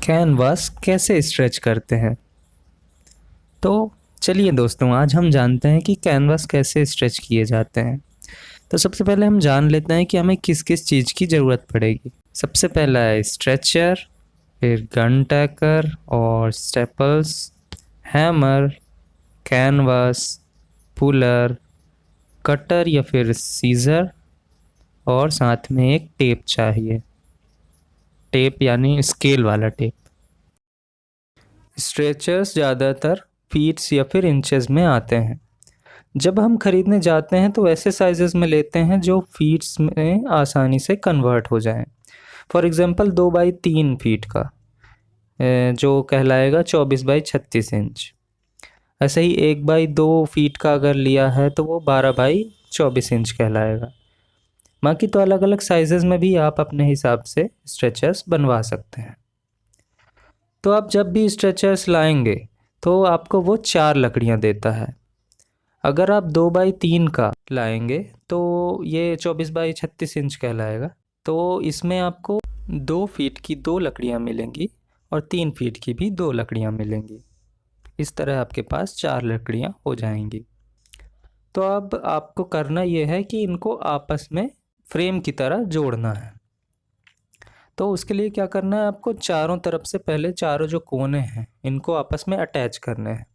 Canvas कैसे stretch करते हैं। तो चलिए दोस्तों, आज हम जानते हैं कि कैनवास कैसे स्ट्रेच किए जाते हैं। तो सबसे पहले हम जान लेते हैं कि हमें किस किस चीज़ की ज़रूरत पड़ेगी। सबसे पहला है स्ट्रेचर, फिर गन टैकर और staples, hammer, canvas, puller, cutter या फिर सीज़र और साथ में एक टेप चाहिए। टेप यानी स्केल वाला टेप। स्ट्रेचर्स ज़्यादातर फीट्स या फिर इंचेस में आते हैं। जब हम खरीदने जाते हैं तो ऐसे साइजेस में लेते हैं जो फीट्स में आसानी से कन्वर्ट हो जाएं। फॉर एग्ज़ाम्पल 2 बाई 3 फीट का जो कहलाएगा 24 बाई 36 इंच। ऐसे ही 1 बाई 2 फीट का अगर लिया है तो वो 12 बाई 24 इंच कहलाएगा। बाकी तो अलग अलग साइजेस में भी आप अपने हिसाब से स्ट्रेचर्स बनवा सकते हैं। तो आप जब भी स्ट्रेचर्स लाएंगे तो आपको वो 4 लकड़ियाँ देता है। अगर आप 2 बाई 3 का लाएंगे तो ये 24 बाई 36 इंच कहलाएगा। तो इसमें आपको 2 फीट की 2 लकड़ियाँ मिलेंगी और 3 फीट की भी 2 लकड़ियाँ मिलेंगी। इस तरह आपके पास 4 लकड़ियाँ हो जाएंगी। तो अब आपको करना ये है कि इनको आपस में फ्रेम की तरह जोड़ना है। तो उसके लिए क्या करना है, आपको चारों तरफ से पहले चारों जो कोने हैं इनको आपस में अटैच करने हैं।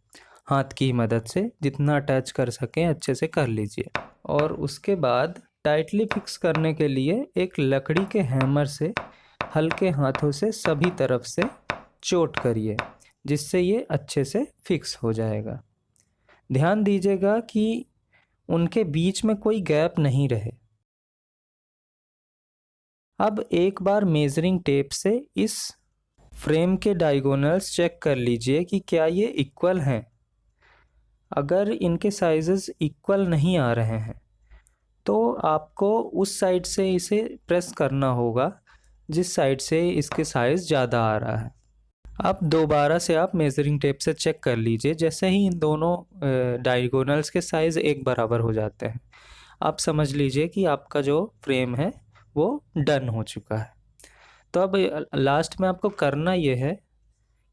हाथ की मदद से जितना अटैच कर सकें अच्छे से कर लीजिए। और उसके बाद टाइटली फिक्स करने के लिए एक लकड़ी के हैमर से हल्के हाथों से सभी तरफ से चोट करिए, जिससे ये अच्छे से फिक्स हो जाएगा। ध्यान दीजिएगा कि उनके बीच में कोई गैप नहीं रहे। अब एक बार मेजरिंग टेप से इस फ्रेम के डायगोनल्स चेक कर लीजिए कि क्या ये इक्वल हैं। अगर इनके साइजेस इक्वल नहीं आ रहे हैं तो आपको उस साइड से इसे प्रेस करना होगा जिस साइड से इसके साइज़ ज़्यादा आ रहा है। अब दोबारा से आप मेजरिंग टेप से चेक कर लीजिए। जैसे ही इन दोनों डायगोनल्स के साइज़ एक बराबर हो जाते हैं, आप समझ लीजिए कि आपका जो फ्रेम है वो डन हो चुका है। तो अब लास्ट में आपको करना ये है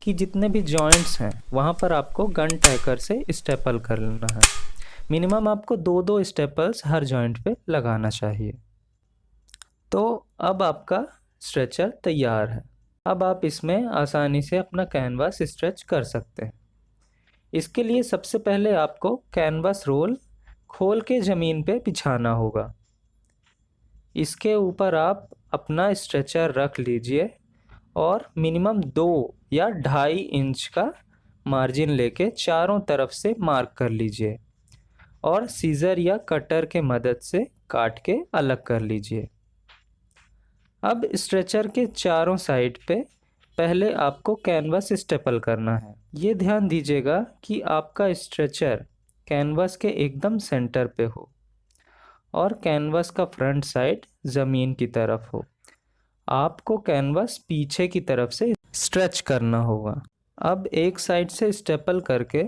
कि जितने भी जॉइंट्स हैं वहाँ पर आपको गन टैकर से स्टेपल कर लेना है। मिनिमम आपको 2-2 स्टेपल्स हर जॉइंट पे लगाना चाहिए। तो अब आपका स्ट्रेचर तैयार है। अब आप इसमें आसानी से अपना कैनवास स्ट्रेच कर सकते हैं। इसके लिए सबसे पहले आपको कैनवास रोल खोल के ज़मीन पे बिछाना होगा। इसके ऊपर आप अपना स्ट्रेचर रख लीजिए और मिनिमम 2 या 2.5 इंच का मार्जिन लेके चारों तरफ से मार्क कर लीजिए और सीज़र या कटर के मदद से काट के अलग कर लीजिए। अब स्ट्रेचर के चारों साइड पे पहले आपको कैनवास स्टेपल करना है। ये ध्यान दीजिएगा कि आपका स्ट्रेचर कैनवास के एकदम सेंटर पे हो और कैनवास का फ्रंट साइड ज़मीन की तरफ हो। आपको कैनवास पीछे की तरफ से स्ट्रेच करना होगा। अब एक साइड से स्टेपल करके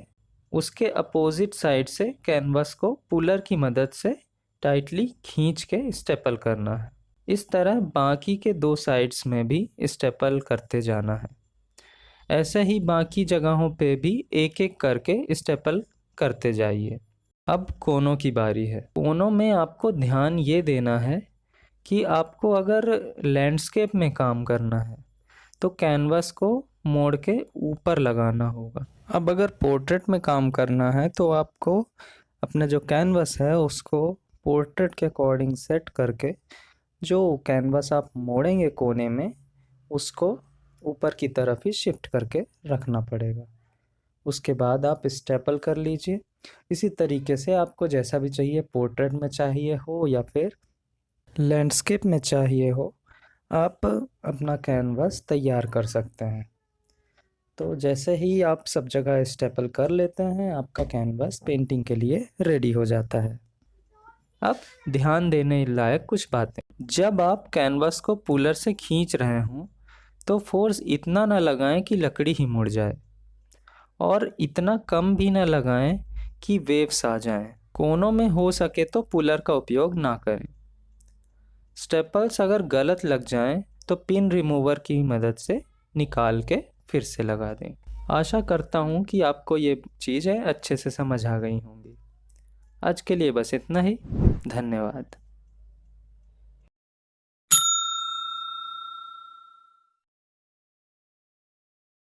उसके अपोजिट साइड से कैनवास को पुलर की मदद से टाइटली खींच के स्टेपल करना है। इस तरह बाकी के 2 साइड्स में भी स्टेपल करते जाना है। ऐसे ही बाकी जगहों पे भी एक एक करके स्टेपल करते जाइए। अब कोनों की बारी है। कोनों में आपको ध्यान ये देना है कि आपको अगर लैंडस्केप में काम करना है तो कैनवास को मोड़ के ऊपर लगाना होगा। अब अगर पोर्ट्रेट में काम करना है तो आपको अपना जो कैनवास है उसको पोर्ट्रेट के अकॉर्डिंग सेट करके जो कैनवास आप मोड़ेंगे कोने में उसको ऊपर की तरफ ही शिफ्ट करके रखना पड़ेगा। उसके बाद आप स्टेपल कर लीजिए। इसी तरीके से आपको जैसा भी चाहिए, पोर्ट्रेट में चाहिए हो या फिर लैंडस्केप में चाहिए हो, आप अपना कैनवास तैयार कर सकते हैं। तो जैसे ही आप सब जगह स्टेपल कर लेते हैं, आपका कैनवास पेंटिंग के लिए रेडी हो जाता है। अब ध्यान देने लायक कुछ बातें। जब आप कैनवास को पुलर से खींच रहे हों तो फोर्स इतना ना लगाएं कि लकड़ी ही मुड़ जाए और इतना कम भी ना लगाएं कि वेव्स आ जाएं। कोनों में हो सके तो पुलर का उपयोग ना करें। स्टेपल्स अगर गलत लग जाएं तो पिन रिमूवर की मदद से निकाल के फिर से लगा दें। आशा करता हूँ कि आपको ये चीज़ें अच्छे से समझ आ गई होंगी। आज के लिए बस इतना ही। धन्यवाद।